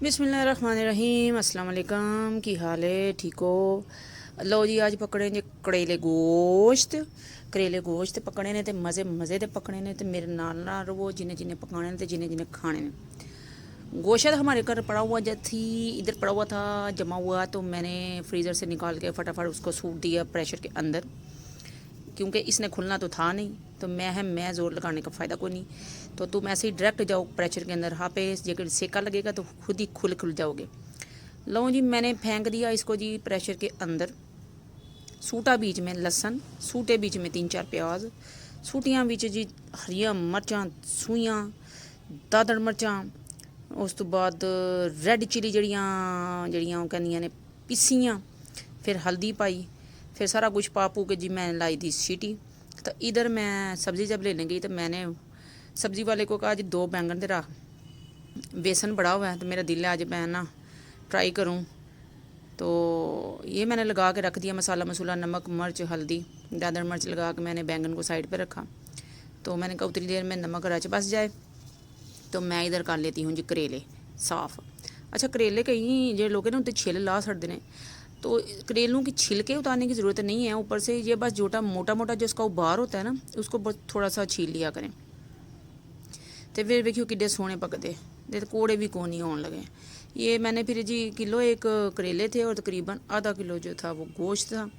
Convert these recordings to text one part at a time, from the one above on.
बिस्मिल्लाहिर्रहमानिर्रहीम अस्सलाम वालेकुम। की हाल है? ठीक हो? लो जी, आज पकड़े ने करेले गोश्त पकड़े ने ते मज़े मज़े दे पकड़े ने ते मेरे नाल ना रवो जिन्हें जिन्हें पकाने ने ते जिन्हें जिन्हें खाने ने। गोश्त हमारे घर पड़ा हुआ जब थी इधर पड़ा हुआ था जमा हुआ, तो मैंने फ्रीज़र से निकाल के फटाफट उसको सूट दिया प्रेशर के अंदर, क्योंकि इसने खुलना तो था नहीं। तो मैं ज़ोर लगाने का फ़ायदा कोई नहीं, तो तुम ऐसे ही डायरेक्ट जाओ प्रेशर के अंदर। हाँ पे जगह सेका लगेगा तो खुद ही खुल जाओगे। लो जी, मैंने फेंक दिया इसको जी प्रेशर के अंदर। सूटा बीच में लसन, सूटे बीच में 3-4 प्याज, सूटियाँ बीच जी हरिया मरचां सूइयां, दादड़ मरचां, उस तो बाद रैड चिली जड़ियाँ कहनियां ने पीसियां, फिर हल्दी पाई, फिर सारा कुछ पा पू के जी मैंने लाई दी सीटी। तो इधर मैं सब्ज़ी जब लेने गई तो मैंने सब्ज़ी वाले को कहा जी 2 बैंगन दे रहा, बेसन बड़ा हुआ है तो मेरा दिल है आज मैं ना ट्राई करूं। तो ये मैंने लगा के रख दिया मसाला मसूला, नमक मिर्च हल्दी दादड़ मिर्च लगा के मैंने बैंगन को साइड पे रखा। तो मैंने कहा उतनी देर में नमक रच बस जाए तो मैं इधर कर लेती हूँ जी करेले साफ़। अच्छा, करेले कहीं जो लोग ना उनते छिल ला छड़ते हैं, तो करेलों की छिलके उतारने की ज़रूरत नहीं है। ऊपर से ये बस जोटा मोटा मोटा जो उसका उबार होता है ना, उसको बस थोड़ा सा छील लिया करें। तो फिर देखियो किड्डे सोने पकते दे, कोड़े भी कौन नहीं आने लगे। ये मैंने फिर जी किलो एक करेले थे और तकरीबन आधा किलो जो था वो गोश्त था।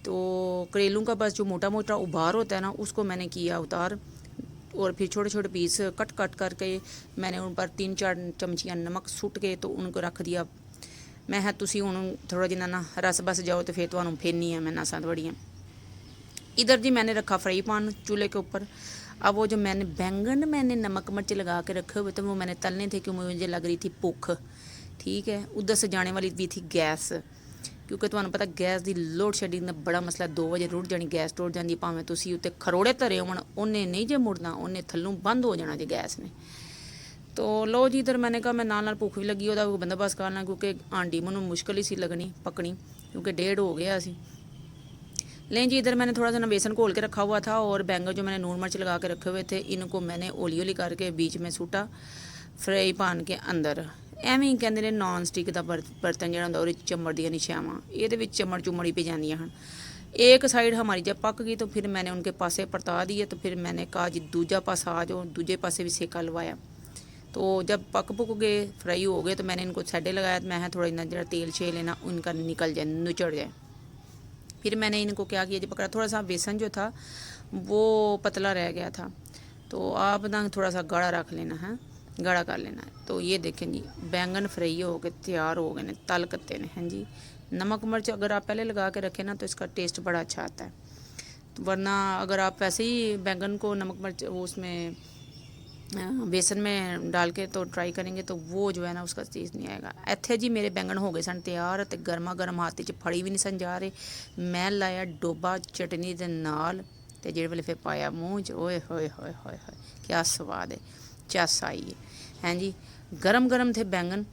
तो करेलों का बस जो मोटा मोटा उबार होता है ना, उसको मैंने किया उतार, और फिर छोटे छोटे पीस कट कट करके मैंने उन पर 3-4 चमचियाँ नमक सुट के तो उनको रख दिया। मैं है तुसी हूँ थोड़ा जिन्ना ना रस बस जाओ तो फिर तुहानू फेरनी है मैं नसां बड़ियाँ। इधर जी मैंने रखा फ्राई पैन चूल्हे के ऊपर। अब वो जो बैंगन मैंने नमक मिर्च लगा के रखे हुए थे वो मैंने तलने थे, क्योंकि मुझे लग रही थी भुख। ठीक है, उधर से जाने वाली भी थी गैस, क्योंकि तुहानू पता गैस की लोड शेडिंग का बड़ा मसला। 2 बजे रुड़ जानी गैस, टुट जाती, भावें तुसी उत्ते खरोड़े धरे होण उन्हें नहीं जे मुड़ना, उन्हें थल्लों बंद हो जाना जी गैस ने। तो लो जी, इधर मैंने कहा मैं नाल भुख भी लगी ਉਹਦਾ बंदोबस्त करना, क्योंकि आंटी मैं मुश्किल ही सी लगनी पकनी, क्योंकि 1:30 हो गया सी। लें जी, इधर मैंने थोड़ा सा ना बेसन घोल के रखा हुआ था, और बैंगन जो मैंने नून मिर्च लगा के रखे हुए थे इनको मैंने ओली ओली करके बीच में सूटा फ्राई पैन के अंदर। ਐਵੇਂ ਹੀ ਕਹਿੰਦੇ ਨੇ ਨੌਨ ਸਟਿਕ ਦਾ ਬਰਤਨ ਜਿਹੜਾ ਹੁੰਦਾ ਉਹਦੇ ਚਮੜ ਦੀਆਂ ਨਿਸ਼ਾਵਾਂ, ਇਹਦੇ ਵਿੱਚ ਚਮੜ ਚੁਮੜੀ ਪੈ ਜਾਂਦੀਆਂ ਹਨ। एक साइड हमारी जब पक गई तो फिर मैंने उनके पासे परता दिए, तो फिर मैंने कहा जी दूजा पासा आ जाओ, दूजे पासे भी सेका लवाया। तो जब पक पुक गए फ्राई हो गए तो मैंने इनको साइडे लगाया। तो मैं थोड़ा इतना जरा तेल छे लेना उनका निकल जाए, नुचड़ जाए। फिर मैंने इनको क्या किया जी, पकड़ा थोड़ा सा बेसन जो था वो पतला रह गया था, तो आप ना थोड़ा सा गाढ़ा रख लेना है, गाढ़ा कर लेना है। तो ये देखें जी बैंगन फ्राई हो के तैयार हो गए ने, तल कत्ते ने हैं जी। नमक मिर्च अगर आप पहले लगा के रखें ना तो इसका टेस्ट बड़ा अच्छा आता है, तो वरना अगर आप वैसे ही बैंगन को नमक मिर्च वो उसमें बेसन में डाल के तो ट्राई करेंगे तो वो जो है ना उसका चीज़ नहीं आएगा। इत्थे जी मेरे बैंगन हो गए सन तैयार, तो गर्मा गर्म हाथ च फड़ी भी नहीं सन जा रहे। मैं लाया डोबा चटनी के नाल, तो जेड़े वेले फिर पाया मूँह च, ओए होए होए होए होए क्या स्वाद है, चस आई है। हैं जी, गरम गरम थे बैंगन,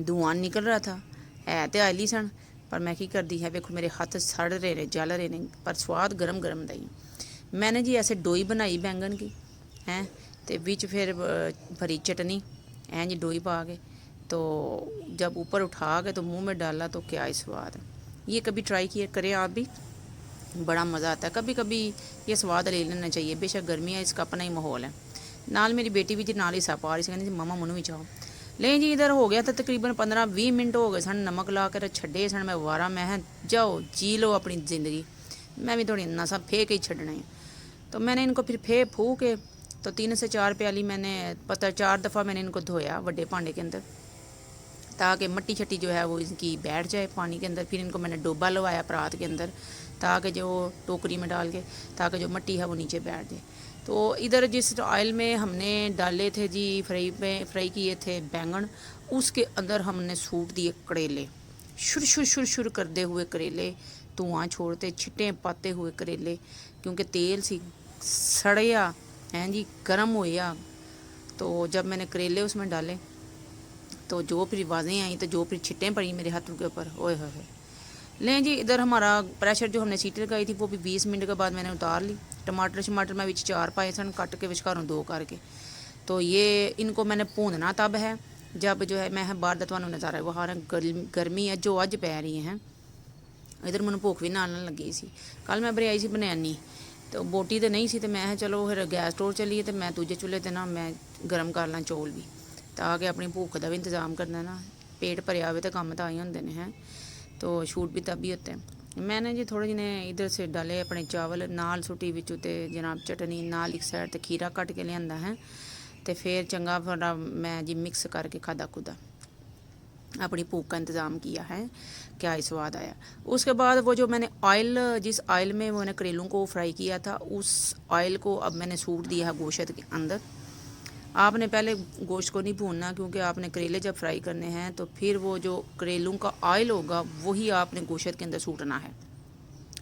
धुआं निकल रहा था, है तो आयली सन, पर मैं की करती है देखो मेरे हाथ सड़ रहे ने, जल रहे ने, पर स्वाद गरम गरम दा ही। मैंने जी ऐसे डोई बनाई बैंगन की हैं, तो बीच फिर भरी चटनी हैं जी डोई पा के, तो जब ऊपर उठा के तो मुंह में डाला तो क्या ही स्वाद है। ये कभी ट्राई किया करें आप भी, बड़ा मज़ा आता है। कभी कभी ये स्वाद ले लेना चाहिए, बेशक गर्मी है, इसका अपना ही माहौल है। नाल मेरी बेटी भी जी नाल हिस्सा पा रही सी, कहती मम्मा मनु भी चाहो। लें जी, इधर हो गया था तकरीबन 15-20 मिनट हो गए सन, नमक ला कर छड्डे सन मैं वारा। मैं जाओ जी लो अपनी ज़िंदगी, मैं भी थोड़ी नसा फेंक ही छड्डना है। तो मैंने इनको फिर फू के तो 3 से 4 प्याली मैंने 4 दफ़ा मैंने इनको धोया बड़े भांडे के अंदर, ताकि मट्टी छट्टी जो है वो इनकी बैठ जाए पानी के अंदर। फिर इनको मैंने डोबा लवाया परात के अंदर, ताकि जो टोकरी में डाल के, ताकि जो मट्टी है वो नीचे बैठ जाए। तो इधर जिस ऑयल में हमने डाले थे जी फ्राई किए थे बैंगन, उसके अंदर हमने सूट दिए करेले, शुर करते हुए करेले, धुआं छोड़ते छिट्टे पाते हुए करेले, क्योंकि तेल सी सड़िया हैं जी, गर्म होया। तो जब मैंने करेले उसमें डाले तो जो फिर आवाज़ें आई, तो जो फिर छिट्टें पड़ी मेरे हाथों के ऊपर, ओए होए। लें जी, इधर हमारा प्रेशर जो हमने सीटी लगाई थी वो भी 20 मिनट के बाद मैंने उतार ली। टमाटर मैं विच 4 पाए सन, कट के विचकारों 2 करके। तो ये इनको मैंने भूनना तब है, जब जो है मैं बाहर का ਤੁਹਾਨੂੰ ਨਜ਼ਾਰਾ ਵਿਖਾ ਰਿਹਾ ਗਰਮੀ ਜੋ ਅੱਜ ਪੈ ਰਹੀ ਹੈ इधर ਮੈਨੂੰ ਭੁੱਖ ਵੀ ਨਾਲ ਲੱਗੀ ਸੀ ਕੱਲ ਮੈਂ ਬਣਾਈ ਸੀ ਬਨਾਨੀ ਤੇ ਬੋਟੀ ਤੇ ਨਹੀਂ ਸੀ ਤੇ ਮੈਂ ਕਿਹਾ ਚਲੋ ਫਿਰ ਗੈਸ ਸਟੋਰ ਚੱਲੀਏ ਤੇ ਮੈਂ ਦੂਜੇ ਚੁੱਲ੍ਹੇ ਤੇ ਨਾ ਮੈਂ ਗਰਮ ਕਰ ਲਾਂ ਚੌਲ ਵੀ ਤਾਂ ਕਿ ਆਪਣੀ ਭੁੱਖ ਦਾ ਵੀ ਇੰਤਜ਼ਾਮ करना ना पेट भरिया हुए तो काम तो ही होंगे हैं तो शूट भी तभी होते हैं। मैंने जी थोड़े जिने इधर से डाले अपने चावल नाल सुटी बिच ते जनाब चटनी नाल एक साइड ते खीरा कट के लिया है तो फिर चंगा थोड़ा मैं जी मिक्स करके खादा खुदा अपनी भूख का इंतज़ाम किया है। क्या ही स्वाद आया। उसके बाद वो जो मैंने ऑयल जिस ऑयल में मैंने करेलों को फ्राई किया था उस ऑयल को अब मैंने सूट दिया है गोश्त के अंदर। आपने पहले गोश्त को नहीं भूनना क्योंकि आपने करेले जब फ्राई करने हैं तो फिर वो जो करेलों का ऑयल होगा वही आपने गोश्त के अंदर सूटना है।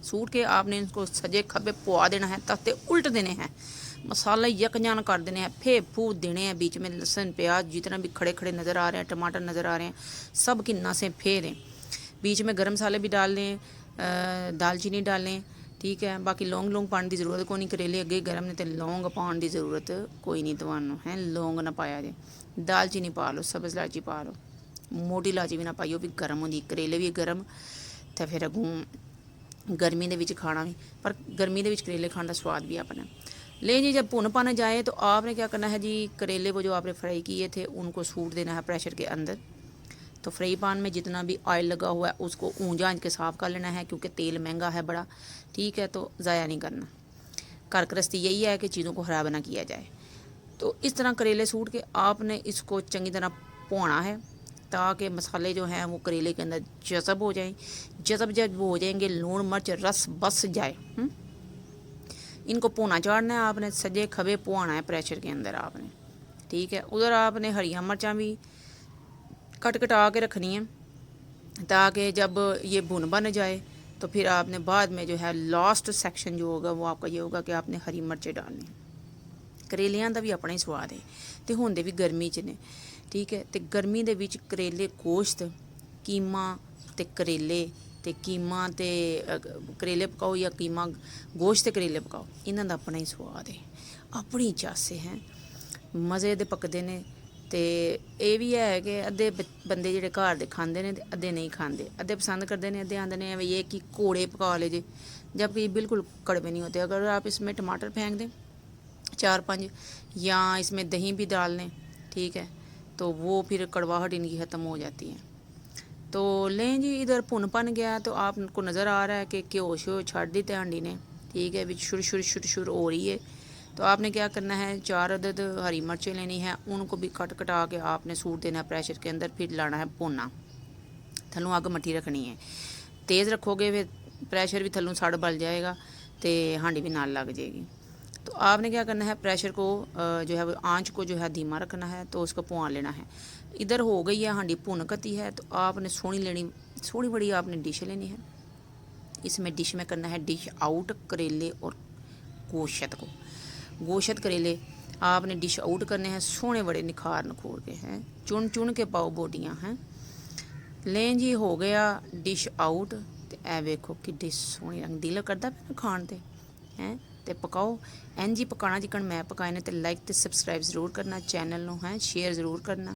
सूट के आपने इनको सजे खब्बे पुआ देना है तख्ते उल्ट देने हैं मसाला यकजान कर देने हैं फे फू देने हैं बीच में लहसुन प्याज जितना भी खड़े खड़े नज़र आ रहे हैं टमाटर नज़र आ रहे हैं सब की नसें फेरें बीच में गर्म मसाले भी डाल लें दालचीनी डालें ठीक है। बाकी लौंग लौंग पाने की ज़रूरत कोई नहीं करेले अगे गर्म ने तो लौंग पाने की ज़रूरत कोई नहीं तवानू है लौंग ना पाया जे दालचीनी पा लो सब्ज़ इलायची पा लो मोटी इलायची भी ना पाइयो भी गर्म होंगी करेले भी गर्म तो फिर अगों गर्मी के खाना भी पर गर्मी के करेले खाने का स्वाद भी अपना। ले जी जब भुन पन जाए तो आपने क्या करना है जी करेले वो जो आपने फ्राई किए थे उनको सूट देना है प्रेशर के अंदर। तो फ्राई पैन में जितना भी ऑयल लगा हुआ है उसको ऊंजा के साफ़ कर लेना है क्योंकि तेल महंगा है बड़ा ठीक है तो ज़ाया नहीं करना। घर गृहस्थी यही है कि चीज़ों को ख़राब ना किया जाए। तो इस तरह करेले सूट के आपने इसको चंगी तरह भुना है ताकि मसाले जो हैं वो करेले के अंदर जज़ब हो जाएं। जज़ब जब हो जाएंगे लून मिर्च रस बस जाए इनको भुना चाड़ना है आपने सजे खबे पुआना है प्रेशर के अंदर आपने ठीक है। उधर आपने हरिया मिर्चा भी कट कटा के रखनी है ताकि जब ये भुन बन जाए तो फिर आपने बाद में जो है लास्ट सेक्शन जो होगा वो आपका ये होगा कि आपने हरी मिर्चें डालनी। करेलियां का भी अपना ही स्वाद है तो होंदे भी गर्मी च ने ठीक है। तो गर्मी दे विच करेले गोश्त कीमा ते करेले ते कीमा ते करेले पकाओ या कीमा गोश्त ते करेले पकाओ इन्हां दा अपना ही स्वाद है अपनी चासे हैं मज़े दे पकदे ने। तो ये भी है कि अद्धे बंदे जेह्ड़े घर दे खांदे ने ते अद्धे नहीं खांदे अद्धे पसंद करते हैं अद्धे आंदे ने ये कि कोड़े पका ले जे जबकि बिल्कुल कड़वे नहीं होते। अगर आप इसमें टमाटर फेंक दें 4-5 या इसमें दही भी डाल लें ठीक है तो वो फिर कड़वाहट इनकी ख़त्म हो जाती है। तो लें जी इधर भुन पन गया तो आपको नज़र आ रहा है कि घ्यो श्यो छड़ दी हांडी ने ठीक है भी शुर हो रही है। तो आपने क्या करना है 4 अदद हरी मिर्चें लेनी है उनको भी कट कटा के आपने सूट देना है प्रेशर के अंदर। फिर लाना है भुनना थल्लों अग मट्ठी रखनी है तेज़ रखोगे फिर प्रेशर भी थल्लों सड़ बल जाएगा तो हांडी भी नाल लग जाएगी। तो आपने क्या करना है प्रेशर को जो है आंच को जो है धीमा रखना है तो उसको पुआ लेना है। इधर हो गई है हांडी भुन कती है तो आपने सोहनी बड़ी आपने डिश लेनी है। इसमें डिश में करना है डिश आउट करेले और गोश्त करेले आपने डिश आउट करने हैं सोहने बड़े निखार नखोर के हैं चुन चुन के पाओ बोटियाँ हैं। लें जी हो गया डिश आउट तो ए वेखो कि डिश सोहनी रंग दिल करता पे खाण ते हैं तो पकाओ इंज ही पकाना जिकन मैं पकाए ने। तो लाइक तो सबसक्राइब जरूर करना चैनल नूं है शेयर जरूर करना।